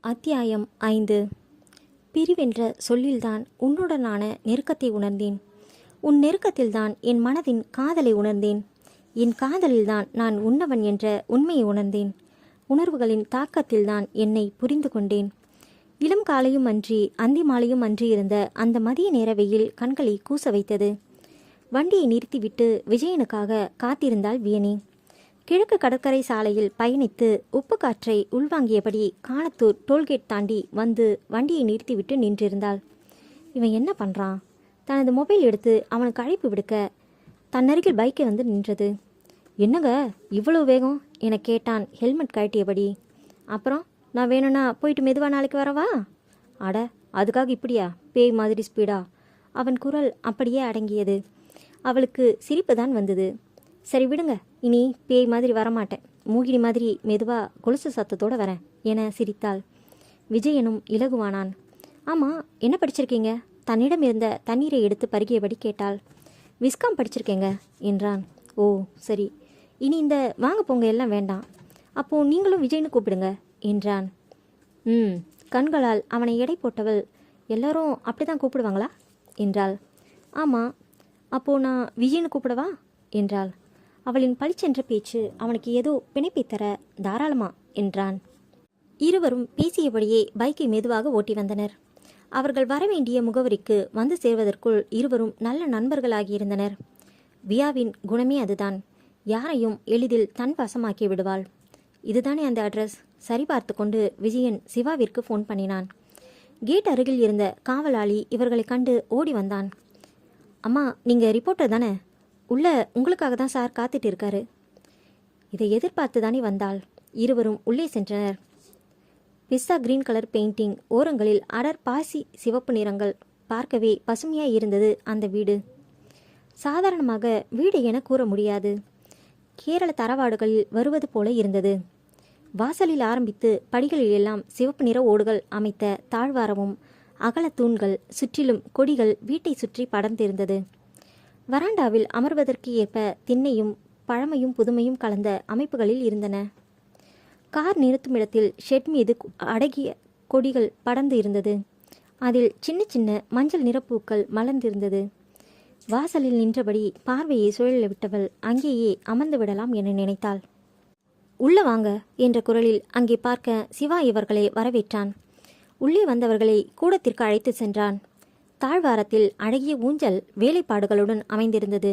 அத்தியாயம் 5. பிரிவென்ற சொல்லில்தான் உன்னுடனான நெருக்கத்தை உணர்ந்தேன். உன் நெருக்கத்தில்தான் என் மனதின் காதலை உணர்ந்தேன். என் காதலில்தான் நான் உன்னவன் என்ற உண்மையை உணர்ந்தேன். உணர்வுகளின் தாக்கத்தில்தான் என்னை புரிந்து கொண்டேன். இளம் காலையும் அன்றி அந்தி மாலையும் அன்றி இருந்த அந்த மதிய நேர வெயில் கண்களை கூச வைத்தது. வண்டியை நிறுத்திவிட்டு விஜயனுக்காக காத்திருந்தாள் வியனி. கிழக்கு கடற்கரை சாலையில் பயணித்து உப்பு காற்றை உள்வாங்கியபடி காணத்தூர் டோல்கேட் தாண்டி வந்து வண்டியை நிறுத்திவிட்டு நின்றிருந்தாள். இவன் என்ன பண்ணுறான்? தனது மொபைல் எடுத்து அவனுக்கு அழைப்பு விடுக்க தன்னருகில் பைக்கை வந்து நின்றது. என்னங்க இவ்வளோ வேகம் என கேட்டான் ஹெல்மெட் கழட்டியபடி. அப்புறம் நான் வேணும்னா போயிட்டு மெதுவாக நாளைக்கு வரவா? அட அதுக்காக இப்படியா பேய் மாதிரி ஸ்பீடா? அவன் குரல் அப்படியே அடங்கியது. அவளுக்கு சிரிப்பு தான் வந்தது. சரி விடுங்க, இனி பேய் மாதிரி வரமாட்டேன், மூகினி மாதிரி மெதுவாக கொலுசு சத்தத்தோடு வரேன் என சிரித்தாள். விஜயனும் இலகுவானான். ஆமாம், என்ன படிச்சிருக்கீங்க? தன்னிடம் இருந்த தண்ணீரை எடுத்து பருகியபடி கேட்டாள். விஸ்காம் படிச்சிருக்கேங்க என்றான். ஓ சரி, இனி இந்த வாங்க போங்க எல்லாம் வேண்டாம். அப்போது நீங்களும் விஜயனு கூப்பிடுங்க என்றான். கண்களால் அவனை எடை போட்டவள் எல்லாரும் அப்படி தான் கூப்பிடுவாங்களா என்றாள். ஆமாம், அப்போது நான் விஜயனு கூப்பிடவா என்றாள். அவளின் பளிச்சென்ற பேச்சு அவனுக்கு ஏதோ பிணைப்பை தர தாராளமா என்றான். இருவரும் பேசியபடியே பைக்கை மெதுவாக ஓட்டி வந்தனர். அவர்கள் வரவேண்டிய முகவரிக்கு வந்து சேர்வதற்குள் இருவரும் நல்ல நண்பர்களாகியிருந்தனர். வியாவின் குணமே அதுதான். யாரையும் எளிதில் தன் வசமாக்கி விடுவாள். இதுதானே அந்த அட்ரஸ்? சரிபார்த்து கொண்டு விஜயன் சிவாவிற்கு ஃபோன் பண்ணினான். கேட் அருகில் இருந்த காவலாளி இவர்களை கண்டு ஓடி வந்தான். அம்மா, நீங்கள் ரிப்போர்ட்டர் தானே? உள்ள உங்களுக்காக தான் சார் காத்துட்டு இருக்காரு. இதை எதிர்பார்த்து தானே வந்தாள். இருவரும் உள்ளே சென்றனர். பிஸ்தா கிரீன் கலர் பெயிண்டிங், ஓரங்களில் அடர் பாசி சிவப்பு நிறங்கள். பார்க்கவே பசுமையாய் இருந்தது அந்த வீடு. சாதாரணமாக வீடு என கூற முடியாது. கேரள தரவாடுகளில் வருவது போல இருந்தது. வாசலில் ஆரம்பித்து படிகளில் எல்லாம் சிவப்பு நிற ஓடுகள் அமைத்த தாழ்வாரமும் அகல தூண்கள், சுற்றிலும் கொடிகள் வீட்டை சுற்றி படர்ந்திருந்தது. வராண்டாவில் அமர்வதற்கு ஏற்ப திண்ணையும் பழமையும் புதுமையும் கலந்த அமைப்புகளில் இருந்தன. கார் நிறுத்தும் இடத்தில் ஷெட் மீது அடகிய கொடிகள் படர்ந்து இருந்தது. அதில் சின்ன சின்ன மஞ்சள் நிறப்பூக்கள் மலர்ந்திருந்தது. வாசலில் நின்றபடி பார்வையை சுழல விட்டவள் அங்கேயே அமர்ந்து விடலாம் என நினைத்தாள். உள்ள வாங்க என்ற குரலில் அங்கே பார்க்க சிவா இவர்களை வரவேற்றான். உள்ளே வந்தவர்களை கூடத்திற்கு அழைத்து சென்றான். தாழ்வாரத்தில் அழகிய ஊஞ்சல் வேலைப்பாடுகளுடன் அமைந்திருந்தது.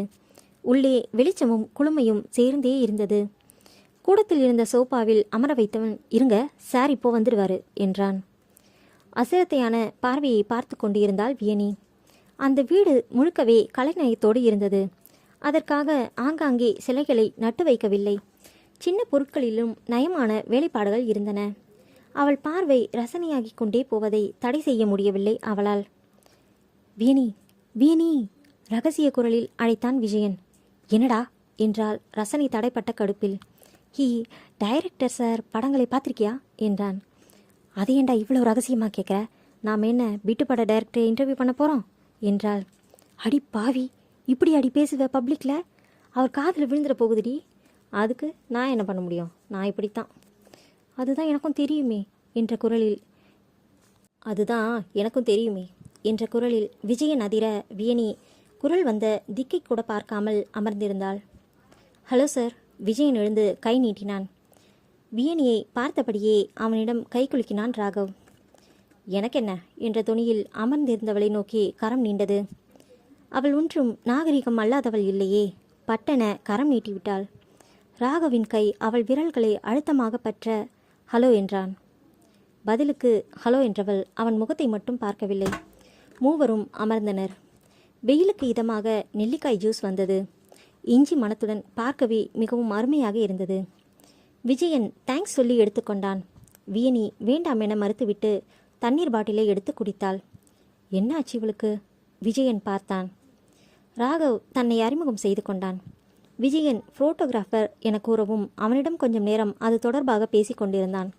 உள்ளே வெளிச்சமும் குளுமையும் சேர்ந்தே இருந்தது. கூடத்தில் இருந்த சோபாவில் அமர வைத்தவன், இருங்க சார் இப்போ வந்துடுவாரு என்றான். அசிரத்தையான பார்வையை பார்த்து கொண்டிருந்தாள் வியனி. அந்த வீடு முழுக்கவே கலைநயத்தோடு இருந்தது. அதற்காக ஆங்காங்கே சிலைகளை நட்டு வைக்கவில்லை. சின்ன பொருட்களிலும் நயமான வேலைப்பாடுகள் இருந்தன. அவள் பார்வை ரசனையாகிக் கொண்டே போவதை தடை செய்ய முடியவில்லை அவளால். வியனி, வியனி ரகசிய குரலில் அழைத்தான் விஜயன். என்னடா என்றால் ரசனை தடைப்பட்ட கடுப்பில். டைரக்டர் சார் படங்களை பார்த்திருக்கியா என்றான். அதையேண்டா இவ்வளோ ரகசியமாக கேட்குற? நாம் என்ன பிட்டு பட டைரக்டரை இன்டர்வியூ பண்ண போகிறோம் என்றாள். அடி பாவி, இப்படி அடி பேசுவ பப்ளிக்கில்? அவர் காதில் விழுந்துட போகுதுடி. அதுக்கு நான் என்ன பண்ண முடியும்? நான் இப்படித்தான். அதுதான் எனக்கும் தெரியுமே என்ற குரலில் என்ற குரலில் விஜயன் அதிர வியனி குரல் வந்த திக்கை கூட பார்க்காமல் அமர்ந்திருந்தாள். Hello sir. விஜயன் எழுந்து கை நீட்டினான். வியனியை பார்த்தபடியே அவனிடம் கை குலுக்கினான் ராகவ். எனக்கென்ன என்ற துணியில் அமர்ந்திருந்தவளை நோக்கி கரம் நீண்டது. அவள் ஒன்றும் நாகரிகம் அல்லாதவள் இல்லையே. பட்டென கரம் நீட்டிவிட்டாள். ராகவின் கை அவள் விரல்களை அழுத்தமாக பற்ற ஹலோ என்றான். பதிலுக்கு ஹலோ என்றவள் அவன் முகத்தை மட்டும் பார்க்கவில்லை. மூவரும் அமர்ந்தனர். வெயிலுக்கு இதமாக நெல்லிக்காய் ஜூஸ் வந்தது. இஞ்சி மணத்துடன் பார்க்கவே மிகவும் அருமையாக இருந்தது. விஜயன் தேங்க்ஸ் சொல்லி எடுத்துக்கொண்டான். வியனி வேண்டாம் என மறுத்துவிட்டு தண்ணீர் பாட்டிலை எடுத்து குடித்தாள். என்ன ஆச்சு இவளுக்கு? விஜயன் பார்த்தான். ராகவ் தன்னை அறிமுகம் செய்து கொண்டான். விஜயன் புரோட்டோகிராஃபர் என கூறவும் அவனிடம் கொஞ்சம் நேரம் அது தொடர்பாக பேசி கொண்டிருந்தான்.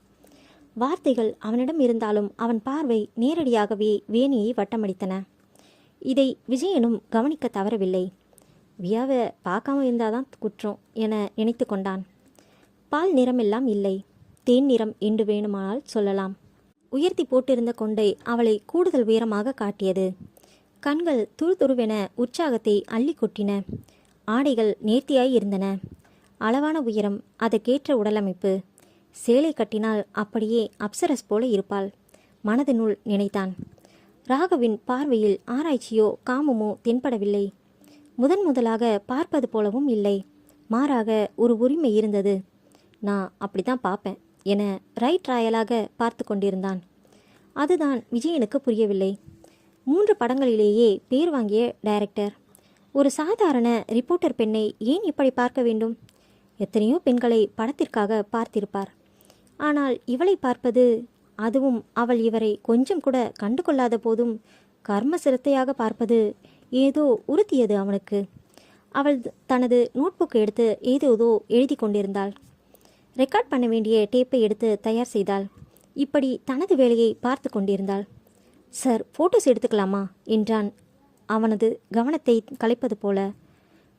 வார்த்தைகள் அவனிடம் இருந்தாலும் அவன் பார்வை நேரடியாகவே வியனியை வட்டமடித்தன. இதை விஜயனும் கவனிக்க தவறவில்லை. வியாவை பார்க்காம இருந்தாதான் குற்றம் என நினைத்து கொண்டான். பால் நிறமெல்லாம் இல்லை, தேன் நிறம் என்று வேணுமானால் சொல்லலாம். உயர்த்தி போட்டிருந்த கொண்டை அவளை கூடுதல் உயரமாக காட்டியது. கண்கள் துருதுருவென உற்சாகத்தை அள்ளி கொட்டின. ஆடைகள் நேர்த்தியாய் இருந்தன. அளவான உயரம், அதற்கேற்ற உடலமைப்பு. சேலை கட்டினால் அப்படியே அப்சரஸ் போல இருப்பாள். மனதினுள் நினைத்தான். ராகவின் பார்வையில் ஆராய்ச்சியோ காமமோ தென்படவில்லை. முதலாக பார்ப்பது போலவும் இல்லை. மாறாக ஒரு உரிமை இருந்தது. நான் அப்படித்தான் பார்ப்பேன் என ரைட் ராயலாக பார்த்து கொண்டிருந்தான். அதுதான் விஜயனுக்கு புரியவில்லை. 3 படங்களிலேயே பேர் வாங்கிய டைரக்டர் ஒரு சாதாரண ரிப்போர்ட்டர் பெண்ணை ஏன் இப்படி பார்க்க வேண்டும்? எத்தனையோ பெண்களை படத்திற்காக பார்த்திருப்பார். ஆனால் இவளை பார்ப்பது, அதுவும் அவள் இவரை கொஞ்சம் கூட கண்டு கொள்ளாத போதும் கர்ம சிரத்தையாக பார்ப்பது ஏதோ உறுத்தியது அவனுக்கு. அவள் தனது நோட்புக் எடுத்து ஏதேதோ எழுதி கொண்டிருந்தாள். ரெக்கார்ட் பண்ண வேண்டிய டேப்பை எடுத்து தயார் செய்தாள். இப்படி தனது வேலையை பார்த்து கொண்டிருந்தாள். சார், ஃபோட்டோஸ் எடுத்துக்கலாமா என்றான் அவனது கவனத்தை கலைப்பது போல.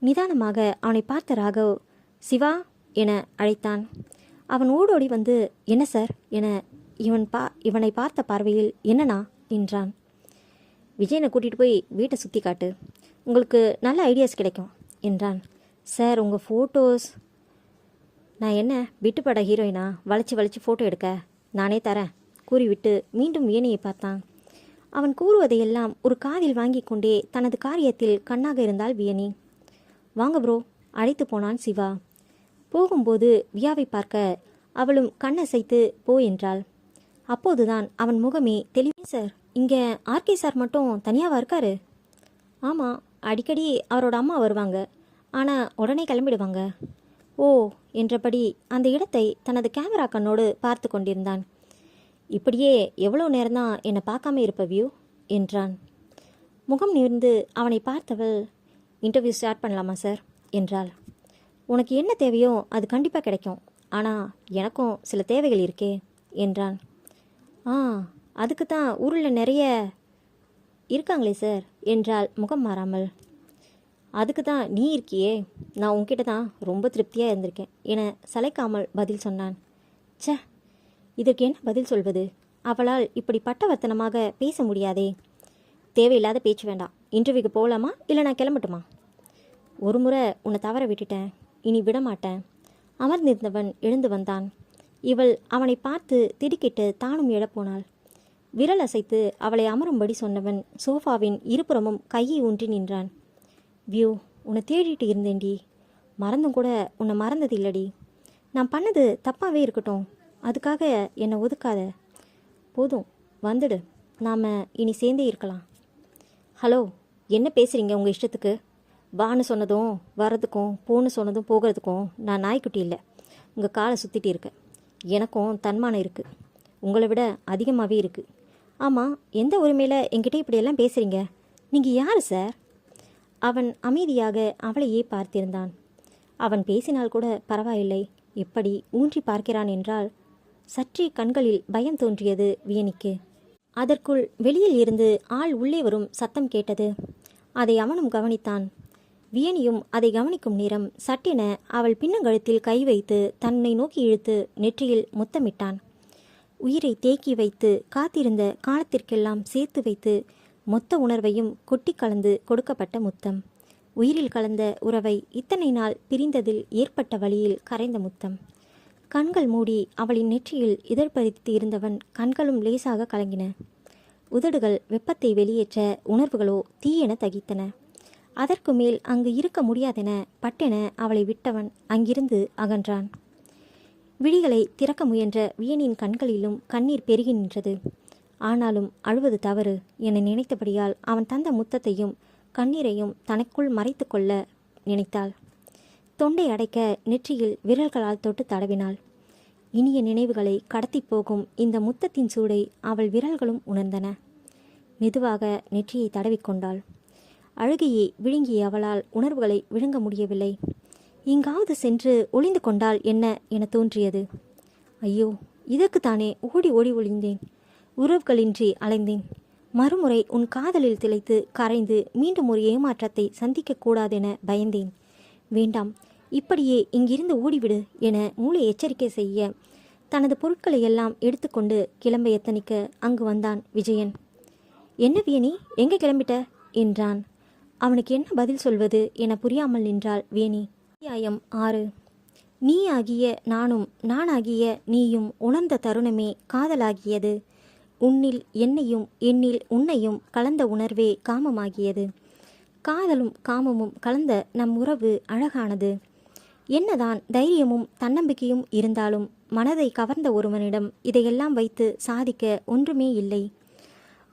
நிதானமாக அவனை பார்த்த ராகவ் சிவா என அழைத்தான். அவன் ஓடோடி வந்து என்ன சார் என இவனை பார்த்த பார்வையில் என்னண்ணா என்றான். விஜயனை கூட்டிகிட்டு போய் வீட்டை சுற்றி காட்டு, உங்களுக்கு நல்ல ஐடியாஸ் கிடைக்கும் என்றான். சார், உங்கள் ஃபோட்டோஸ். நான் என்ன விட்டுப்பட ஹீரோயினா வளைச்சி ஃபோட்டோ எடுக்க? நானே தரேன் கூறிவிட்டு மீண்டும் வியனியை பார்த்தான். அவன் கூறுவதையெல்லாம் ஒரு காதில் வாங்கி கொண்டே தனது காரியத்தில் கண்ணாக இருந்தாள் வியனி. வாங்க ப்ரோ, அழைத்து போனான் சிவா. போகும்போது வியாவை பார்க்க அவளும் கண்ணசைத்து போ என்றாள். அப்போதுதான் அவன் முகமே தெளிவே. சார், இங்கே ஆர்கே சார் மட்டும் தனியாவா இருக்காரு? ஆமாம், அடிக்கடி அவரோட அம்மா வருவாங்க. ஆனால் உடனே கிளம்பிடுவாங்க. ஓ என்றபடி அந்த இடத்தை தனது கேமரா கண்ணோடு பார்த்து கொண்டிருந்தான். இப்படியே எவ்வளோ நேரம்தான் என்னை பார்க்காம இருப்ப வியூ என்றான். முகம் நிமிர்ந்து அவனை பார்த்தவள் இன்டர்வியூ ஸ்டார்ட் பண்ணலாமா சார் என்றாள். உனக்கு என்ன தேவையோ அது கண்டிப்பாக கிடைக்கும். ஆனால் எனக்கும் சில தேவைகள் இருக்கே என்றான். அதுக்கு தான் ஊரில் நிறைய இருக்காங்களே சார் என்றால் முகம் மாறாமல். அதுக்கு தான் நீ இருக்கியே, நான் உன்கிட்ட தான் ரொம்ப திருப்தியாக இருந்திருக்கேன் என சளைக்காமல் பதில் சொன்னான். சே, இதற்கு என்ன பதில் சொல்வது? அவளால் இப்படி பட்டவர்த்தனமாக பேச முடியாதே. தேவையில்லாத பேச்சு வேண்டாம். இன்டர்வியூக்கு போகலாமா இல்லை நான் கிளம்பட்டுமா? ஒரு முறை உன்னை தவற விட்டுட்டேன், இனி விடமாட்டேன். அமர்ந்திருந்தவன் எழுந்து வந்தான். இவள் அவனை பார்த்து திடுக்கிட்டு தானும் எழப்போனாள். விரல் அசைத்து அவளை அமரும்படி சொன்னவன் சோஃபாவின் இருபுறமும் கையை ஊன்றி நின்றான். வியூ, உன்னை தேடிட்டு இருந்தேன்டி. மறந்தும் கூட உன்னை மறந்தது இல்லடி. நான் பண்ணது தப்பாகவே இருக்கட்டும், அதுக்காக என்னை ஒதுக்காத. போதும், வந்துடு. நாம் இனி சேர்ந்தே இருக்கலாம். ஹலோ, என்ன பேசுகிறீங்க உங்கள் இஷ்டத்துக்கு? வான்னு சொன்னதும் வர்றதுக்கும், போன்னு சொன்னதும் போகிறதுக்கும் நான் நாய்க்குட்டி இல்லை. உங்கள் காலை சுற்றிட்டு இருக்க. எனக்கும் தன்மானம் இருக்குது, உங்களை விட அதிகமாகவே இருக்குது. ஆமாம், எந்த உரிமையில் என்கிட்ட இப்படியெல்லாம் பேசுகிறீங்க? நீங்கள் யார் சார்? அவன் அமைதியாக அவளையே பார்த்திருந்தான். அவன் பேசினால் கூட பரவாயில்லை, இப்படி ஊன்றி பார்க்கிறான் என்றால் சற்றே கண்களில் பயம் தோன்றியது வியனிக்கு. அதற்குள் வெளியில் இருந்து ஆள் உள்ளே வரும் சத்தம் கேட்டது. அதை அவனும் கவனித்தான். வியனியும் அதை கவனிக்கும் நேரம் சட்டென அவள் பின்னங்கழுத்தில் கை வைத்து தன்னை நோக்கி இழுத்து நெற்றியில் முத்தமிட்டான். உயிரை தேக்கி வைத்து காத்திருந்த காலத்திற்கெல்லாம் சேர்த்து வைத்து மொத்த உணர்வையும் கொட்டி கலந்து கொடுக்கப்பட்ட முத்தம். உயிரில் கலந்த உறவை இத்தனை நாள் பிரிந்ததில் ஏற்பட்ட வழியில் கரைந்த முத்தம். கண்கள் மூடி அவளின் நெற்றியில் இதழ்பறித்து இருந்தவன் கண்களும் லேசாக கலங்கின. உதடுகள் வெப்பத்தை வெளியேற்ற உணர்வுகளோ தீயென தகித்தன. அதற்கு மேல் அங்கு இருக்க முடியாதென பட்டென அவளை விட்டவன் அங்கிருந்து அகன்றான். விழிகளை திறக்க முயன்ற வியனின் கண்களிலும் கண்ணீர் பெருகி நின்றது. ஆனாலும் அழுவது தவறு என நினைத்தபடியால் அவன் தந்த முத்தத்தையும் கண்ணீரையும் தனக்குள் மறைத்து கொள்ள நினைத்தாள். தொண்டை அடைக்க நெற்றியில் விரல்களால் தொட்டு தடவினாள். இனிய நினைவுகளை கடத்தி போகும் இந்த முத்தத்தின் சூடை அவள் விரல்களும் உணர்ந்தன. மெதுவாக நெற்றியை தடவிக்கொண்டாள். அழுகையை விழுங்கிய அவளால் உணர்வுகளை விழுங்க முடியவில்லை. எங்காவது சென்று ஒளிந்து கொண்டால் என்ன என தோன்றியது. ஐயோ, இதற்குத்தானே ஓடி ஓடி ஒளிந்தேன், உறவுகளின்றி அலைந்தேன். மறுமுறை உன் காதலில் திளைத்து கரைந்து மீண்டும் ஒரு ஏமாற்றத்தை சந்திக்கக்கூடாதென பயந்தேன். வேண்டாம், இப்படியே இங்கிருந்து ஓடிவிடு என மூளை எச்சரிக்கை செய்ய தனது பொருட்களை எல்லாம் எடுத்துக்கொண்டு கிளம்ப எத்தனிக்க அங்கு வந்தான் விஜயன். என்ன வேணி, எங்கே கிளம்பிட்ட என்றான். அவனுக்கு என்ன பதில் சொல்வது என புரியாமல் நின்றாள் வேணி. அத்தியாயம் 6. நீ ஆகிய நானும் நானாகிய நீயும் உணர்ந்த தருணமே காதலாகியது. உன்னில் என்னையும் என்னில் உன்னையும் கலந்த உணர்வே காமமாகியது. காதலும் காமமும் கலந்த நம் உறவு அழகானது. என்னதான் தைரியமும் தன்னம்பிக்கையும் இருந்தாலும் மனதை கவர்ந்த ஒருவனிடம் இதையெல்லாம் வைத்து சாதிக்க ஒன்றுமே இல்லை.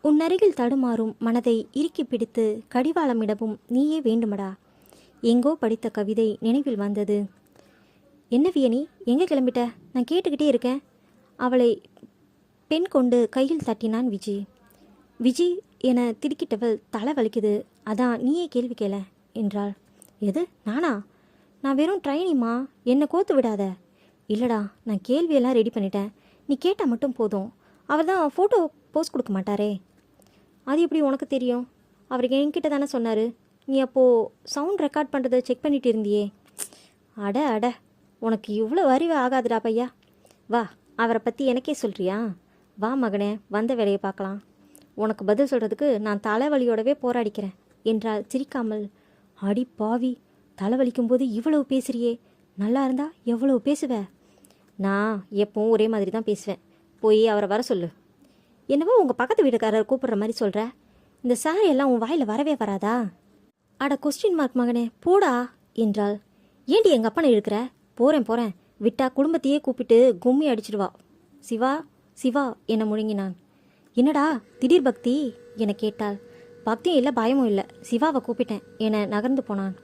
உன்னருகில் தடுமாறும் மனதை இறுக்கி பிடித்து கடிவாளமிடவும் நீயே வேண்டுமடா. எங்கோ படித்த கவிதை நினைவில் வந்தது. என்ன வியனி, எங்கே கிளம்பிட்ட? நான் கேட்டுக்கிட்டே இருக்கேன். அவளை பெண் கொண்டு கையில் தட்டினான் விஜி. விஜி என திடுக்கிட்டவள் தலை வலிக்குது, அதான் நீயே கேள்வி கேள என்றாள். எது, நானா? நான் வெறும் ட்ரைனிமா, என்னை கோத்து விடாத. இல்லைடா, நான் கேள்வியெல்லாம் ரெடி பண்ணிட்டேன், நீ கேட்டால் மட்டும் போதும். அவர் தான் ஃபோட்டோ போஸ்ட் கொடுக்க மாட்டாரே. அது எப்படி உனக்கு தெரியும்? அவருக்கு என்கிட்ட தானே சொன்னார். நீ அப்போது சவுண்ட் ரெக்கார்ட் பண்ணுறதை செக் பண்ணிட்டு இருந்தியே. அட அட, உனக்கு இவ்வளோ அறிவு ஆகாதுடா பையா. வா, அவரை பற்றி எனக்கே சொல்கிறியா? வா மகனே, வந்த வேலையை பார்க்கலாம். உனக்கு பதில் சொல்கிறதுக்கு நான் தலைவலியோடவே போராடிக்கிறேன் என்றால் சிரிக்காமல். அடி பாவி, தலைவலிக்கும் போது இவ்வளவு பேசுறியே, நல்லா இருந்தா எவ்வளவு பேசுவ? நான் எப்பவும் ஒரே மாதிரி தான் பேசுவேன். போய் அவரை வர சொல்லு. என்னவோ உங்கள் பக்கத்து வீட்டுக்காரர் கூப்பிட்ற மாதிரி சொல்கிற. இந்த சாரி எல்லாம் உன் வாயில் வரவே வராதா? அட கொஸ்டின் மார்க் மகனே, போடா என்றாள். ஏண்டி எங்கள் அப்பனை இருக்கிற? போகிறேன் விட்டா குடும்பத்தையே கூப்பிட்டு கும்மி அடிச்சிடுவா. சிவா சிவா என முழங்கினான். என்னடா திடீர் பக்தி என கேட்டாள். பக்தியும் இல்லை பயமும் இல்லை, சிவாவை கூப்பிட்டேன் என நகர்ந்து போனான்.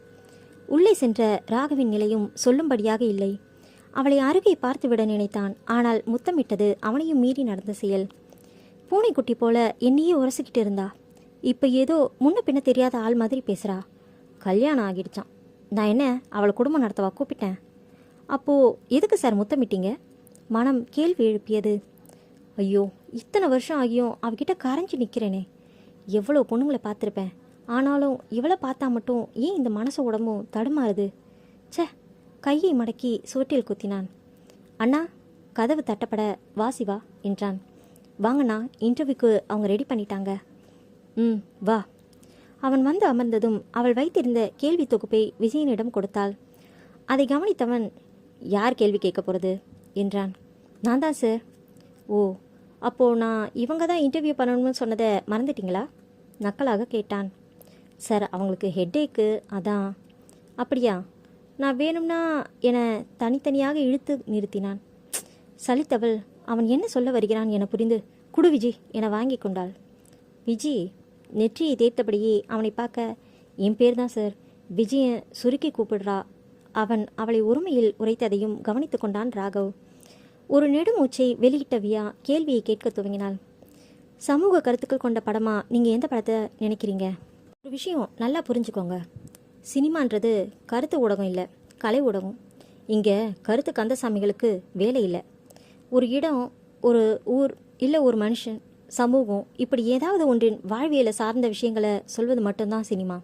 உள்ளே சென்ற ராகவின் நிலையும் சொல்லும்படியாக இல்லை. அவளை அருகே பார்த்துவிட நினைத்தான். ஆனால் முத்தமிட்டது அவனையும் மீறி நடந்த செயல். பூனைக்குட்டி போல என்னையே உரசிக்கிட்டு இருந்தா. இப்போ ஏதோ முன்ன பின்ன தெரியாத ஆள் மாதிரி பேசுகிறா. கல்யாணம் ஆகிடுச்சான். நான் என்ன அவளை குடும்பம் நடத்தவா கூப்பிட்டேன்? அப்போது எதுக்கு சார் முத்தமிட்டீங்க? மனம் கேள்வி எழுப்பியது. ஐயோ, இத்தனை வருஷம் ஆகியும் அவகிட்ட கரைஞ்சி நிற்கிறேனே. எவ்வளோ பொண்ணுங்களை பார்த்துருப்பேன், ஆனாலும் இவளை பார்த்தா மட்டும் ஏன் இந்த மனசு உடம்பும் தடுமாறுது? சே, கையை மடக்கி சுவற்றில் குத்தினான். அண்ணா, கதவு தட்டப்பட வாசிவா என்றான். வாங்கண்ணா, இன்டர்வியூக்கு அவங்க ரெடி பண்ணிட்டாங்க. வா. அவன் வந்து அமர்ந்ததும் அவள் வைத்திருந்த கேள்வி தொகுப்பை விஜயனிடம் கொடுத்தாள். அதை கவனித்தவன், யார் கேள்வி கேட்க போகிறது என்றான். நான் தான் சார். ஓ, அப்போது நான் இவங்க தான் இன்டர்வியூ பண்ணணும்னு சொன்னதை மறந்துட்டீங்களா? நக்கலாக கேட்டான். சார், அவங்களுக்கு ஹெட்டேக்கு, அதான். அப்படியா? நான் வேணும்னா என தனித்தனியாக இழுத்து நிறுத்தினான். சலித்தவள் அவன் என்ன சொல்ல வருகிறான் என புரிந்து, குடு விஜி என வாங்கி கொண்டாள். விஜி நெற்றியை தேய்த்தபடியே அவனை பார்க்க, என் பேர் தான் சார், விஜயை சுருக்கி கூப்பிடுறா. அவன் அவளை ஒருமையில் உரைத்ததையும் கவனித்து கொண்டான் ராகவ். ஒரு நெடுமூச்சை வெளியிட்ட வியா கேள்வியை கேட்க துவங்கினாள். சமூக கருத்துக்கள் கொண்ட படமா நீங்கள் எந்த படத்தை நினைக்கிறீங்க? ஒரு விஷயம் நல்லா புரிஞ்சுக்கோங்க. சினிமான்றது கருத்து ஊடகம் இல்லை, கலை ஊடகம். இங்கே கருத்து கந்தசாமிகளுக்கு வேலை இல்லை. ஒரு இடம், ஒரு ஊர், இல்லை ஒரு மனுஷன், சமூகம், இப்படி ஏதாவது ஒன்றின் வாழ்வியலை சார்ந்த விஷயங்களை சொல்வது மட்டும்தான் சினிமா.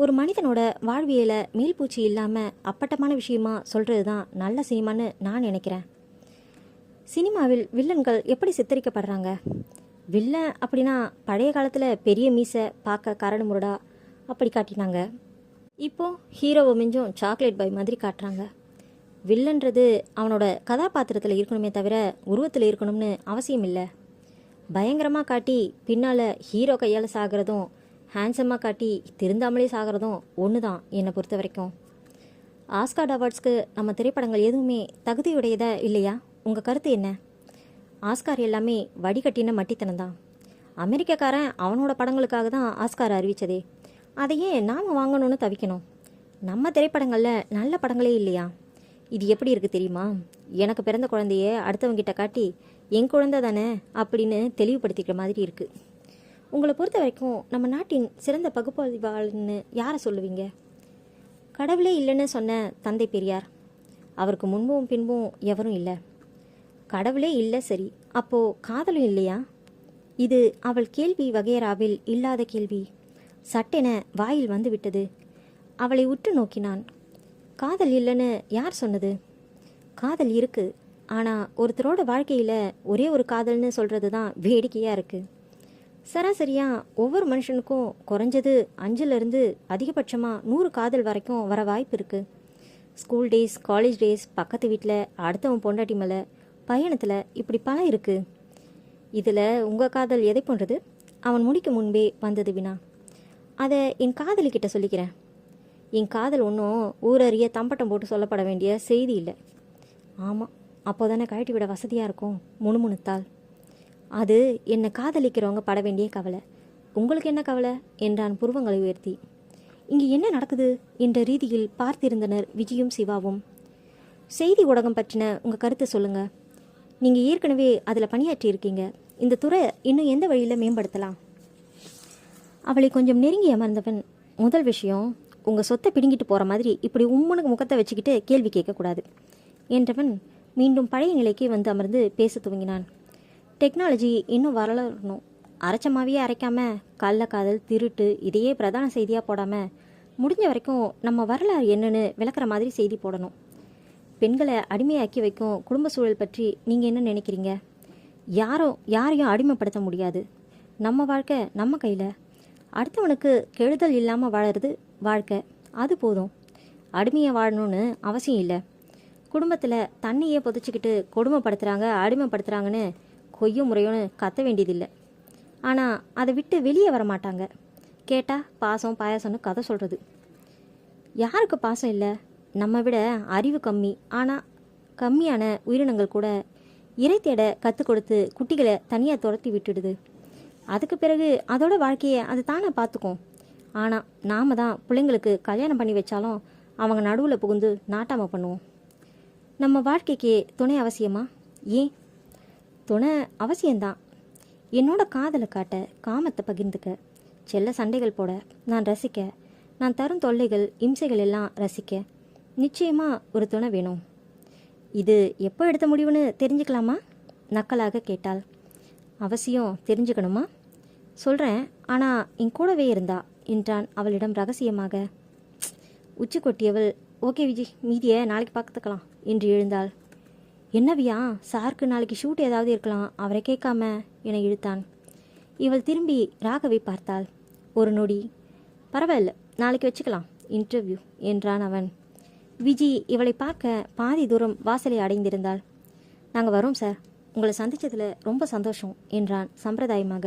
ஒரு மனிதனோட வாழ்வியலை மேல்பூச்சி இல்லாமல் அப்பட்டமான விஷயமா சொல்கிறது தான் நல்ல சினிமான்னு நான் நினைக்கிறேன். சினிமாவில் வில்லன்கள் எப்படி சித்தரிக்கப்படுறாங்க? வில்லன் அப்படின்னா பழைய காலத்தில் பெரிய மீசை, பார்க்க கரடு முரடா அப்படி காட்டினாங்க. இப்போது ஹீரோவை மிஞ்சும் சாக்லேட் பாய் மாதிரி காட்டுறாங்க. வில்லன்றது அவனோட கதாபாத்திரத்தில் இருக்கணுமே தவிர உருவத்தில் இருக்கணும்னு அவசியம் இல்லை. பயங்கரமாக காட்டி பின்னால் ஹீரோ கையால் சாகிறதும், ஹேண்ட்ஸமாக காட்டி திருந்தாமலே சாகிறதும் ஒன்று தான் என்னை பொறுத்த வரைக்கும். ஆஸ்கார் அவார்ட்ஸ்க்கு நம்ம திரைப்படங்கள் எதுவுமே தகுதியுடையதா இல்லையா? உங்கள் கருத்து என்ன? ஆஸ்கார் எல்லாமே வடிகட்டின மட்டித்தனம் தான். அமெரிக்கக்காரன் அவனோட படங்களுக்காக தான் ஆஸ்கார் அறிவித்ததே. அதையே நாம் வாங்கணும்னு தவிக்கணும். நம்ம திரைப்படங்களில் நல்ல படங்களே இல்லையா? இது எப்படி இருக்குது தெரியுமா? எனக்கு பிறந்த குழந்தைய அடுத்தவங்கிட்ட காட்டி என் குழந்தை தானே அப்படின்னு தெளிவுபடுத்திக்கிற மாதிரி இருக்குது. உங்களை பொறுத்த வரைக்கும் நம்ம நாட்டின் சிறந்த பகுப்பாய்வாளர்னு யாரை சொல்லுவீங்க? கடவுளே இல்லைன்னு சொன்ன தந்தை பெரியார். அவருக்கு முன்பும் பின்பும் எவரும் இல்லை. கடவுளே இல்லை, சரி, அப்போது காதலும் இல்லையா? இது அவள் கேள்வி வகையராவில் இல்லாத கேள்வி. சட்டென வாயில் வந்து விட்டது. அவளை உற்று நோக்கினான். காதல் இல்லைன்னு யார் சொன்னது? காதல் இருக்கு. ஆனால் ஒருத்தரோட வாழ்க்கையில் ஒரே ஒரு காதல்னு சொல்கிறது தான் வேடிக்கையாக இருக்குது. சராசரியாக ஒவ்வொரு மனுஷனுக்கும் குறைஞ்சது 5லேருந்து அதிகபட்சமாக 100 காதல் வரைக்கும் வர வாய்ப்பு இருக்குது. ஸ்கூல் டேஸ், காலேஜ் டேஸ், பக்கத்து வீட்டில், அடுத்தவன் பொண்டாட்டி மேலே, பயணத்தில், இப்படி பல இருக்குது. இதில் உங்கள் காதல் எதை போன்றது? அவன் முடிக்க முன்பே வந்தது வினா. அதை என் காதலிக்கிட்ட சொல்லிக்கிறேன். என் காதல் ஒன்றும் ஊரறிய தம்பட்டம் போட்டு சொல்லப்பட வேண்டிய செய்தி இல்லை. ஆமாம், அப்போ தானே கழட்டி விட வசதியாக இருக்கும், முணுமுணுத்தாள். அது என்னை காதலிக்கிறவங்க பட வேண்டிய கவலை. உங்களுக்கு என்ன கவலை என்றான் புருவங்களை உயர்த்தி. இங்கே என்ன நடக்குது என்ற ரீதியில் பார்த்திருந்தனர் விஜயும் சிவாவும். செய்தி ஊடகம் பற்றின உங்கள் கருத்தை சொல்லுங்கள். நீங்கள் ஏற்கனவே அதில் பணியாற்றி இருக்கீங்க. இந்த துறை இன்னும் எந்த வழியில் மேம்படுத்தலாம்? அவளை கொஞ்சம் நெருங்கி அமர்ந்தவன், முதல் விஷயம், உங்கள் சொத்தை பிடுங்கிட்டு போகிற மாதிரி இப்படி உம்மனுக்கு முகத்தை வச்சுக்கிட்டு கேள்வி கேட்கக்கூடாது என்றவன் மீண்டும் பழைய நிலைக்கு வந்து அமர்ந்து பேச துவங்கினான். டெக்னாலஜி இன்னும் வளரணும். அரைச்சமாவே அரைக்காமல் கள்ளக்காதல், திருட்டு இதையே பிரதான செய்தியாக போடாமல் முடிஞ்ச வரைக்கும் நம்ம வரலாறு என்னன்னு விளக்குற மாதிரி செய்தி போடணும். பெண்களை அடிமையாக்கி வைக்கும் குடும்ப சூழல் பற்றி நீங்கள் என்ன நினைக்கிறீங்க? யாரையும் அடிமைப்படுத்த முடியாது. நம்ம வாழ்க்கை நம்ம கையில். அடுத்தவனுக்கு கெடுதல் இல்லாமல் வாழறது வாழ்க்கை, அது போதும். அடிமையாக வாழணும்னு அவசியம் இல்லை. குடும்பத்தில் தண்ணியே புதைச்சிக்கிட்டு கொடுமைப்படுத்துகிறாங்க, அடிமைப்படுத்துகிறாங்கன்னு கொய்யும் முறையோன்னு கத்த வேண்டியதில்லை. ஆனால் அதை விட்டு வெளியே வர மாட்டாங்க. கேட்டால் பாசம் பாயாசம்னு கதை சொல்கிறது. யாருக்கு பாசம் இல்லை? நம்ம விட அறிவு கம்மி, ஆனால் கம்மியான உயிரினங்கள் கூட இறை தேட கற்றுக் கொடுத்து குட்டிகளை தனியாக துரத்தி விட்டுடுது. அதுக்கு பிறகு அதோட வாழ்க்கையை அது தானே பார்த்துக்கும். ஆனால் நாம் தான் பிள்ளைங்களுக்கு கல்யாணம் பண்ணி வச்சாலும் அவங்க நடுவில் புகுந்து நாட்டாமல் பண்ணுவோம். நம்ம வாழ்க்கைக்கு துணை அவசியமா? ஏன், துணை அவசியம்தான். என்னோட காதலை காட்ட, காமத்தை பகிர்ந்துக்க, செல்ல சண்டைகள் போட, நான் ரசிக்க, நான் தரும் தொல்லைகள் இம்சைகள் எல்லாம் ரசிக்க நிச்சயமாக ஒரு துணை வேணும். இது எப்போ எடுத்த முடிவுன்னு தெரிஞ்சுக்கலாமா? நக்கலாக கேட்டாள். அவசியம் தெரிஞ்சுக்கணுமா? சொல்கிறேன், ஆனால் என் கூடவே இருந்தா என்றான் அவளிடம் ரகசியமாக. உச்சி கொட்டியவள், ஓகே விஜி, மீதியை நாளைக்கு பார்த்துக்கலாம் என்று எழுந்தாள். என்னவியா, சாருக்கு நாளைக்கு ஷூட் ஏதாவது இருக்கலாம், அவரை கேட்காம என இழுத்தான். இவள் திரும்பி ராகவை பார்த்தாள். ஒரு நொடி, பரவாயில்ல, நாளைக்கு வச்சுக்கலாம் இன்டர்வியூ என்றான் அவன். விஜி இவளை பார்க்க பாதி தூரம் வாசலை அடைந்திருந்தாள். நாங்கள் வரோம் சார், உங்களை சந்தித்ததில் ரொம்ப சந்தோஷம் என்றான் சம்பிரதாயமாக.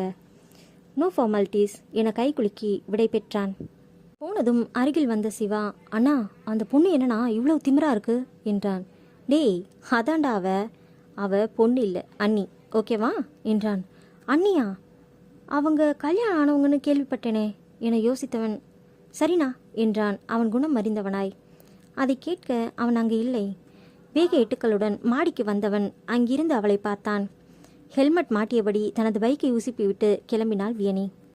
நோ ஃபார்மாலிட்டிஸ் என கை குலுக்கி விடை பெற்றான். போனதும் அருகில் வந்த சிவா, அண்ணா அந்த பொண்ணு என்னன்னா இவ்வளோ திமிரா இருக்கு என்றான். டேய், அதாண்டா அவ பொண்ணு இல்லை, அண்ணி, ஓகேவா என்றான். அண்ணியா? அவங்க கல்யாணம் ஆனவங்கன்னு கேள்விப்பட்டேனே என யோசித்தவன், சரிண்ணா என்றான் அவன் குணம் அறிந்தவனாய். அதை கேட்க அவன் அங்கு இல்லை. வேக எட்டுக்களுடன் மாடிக்கு வந்தவன் அங்கிருந்து அவளை பார்த்தான். ஹெல்மெட் மாட்டியபடி தனது பைக்கை உசுப்பிவிட்டு கிளம்பினாள் வியனி.